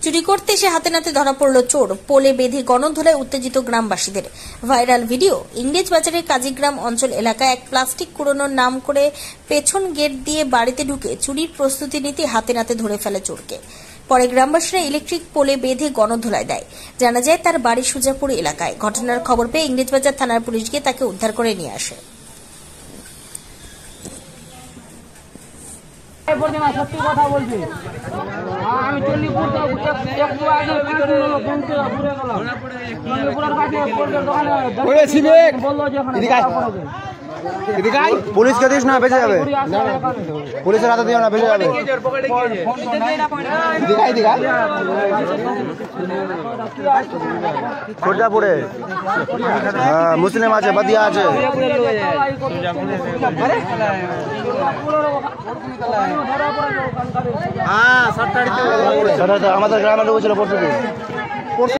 চুরি করতে এসে হাতে নাতে ধরা পড়ল চোর, পোলে বেঁধে গণধোলায় উত্তেজিত গ্রামবাসীদের। Viral video. ইংরেজ বাজারের কাজীগ্রাম অঞ্চল এলাকায় এক প্লাস্টিক কুড়োনোর নাম করে পেছন গেট দিয়ে বাড়িতে ঢুকে চুরির প্রস্তুতি নিতে হাতে নাতে ধরে ফেলে চোরকে। পরে গ্রামবাসীরা ইলেকট্রিক পোলে বেঁধে গণধোলায় দেয়। জানা যায় তার বাড়ি সুজাপুর এলাকায়। ঘটনার খবর পেয়ে ইংরেজবাজার থানার পুলিশ গিয়ে তাকে উদ্ধার করে নিয়ে আসে। সত্যি কথা বলছি, আমি চণ্ডীপুর একটু আগে বললো যে পুলিশকে দিস না, বেঁচে যাবে। পুলিশের হাতে দিও না, বেঁচে যাবে। সুজাপুরে মুসলিম আছে, বাদিয়া আছে। আমাদের গ্রামে ঢুকেছিল পরশু দিন।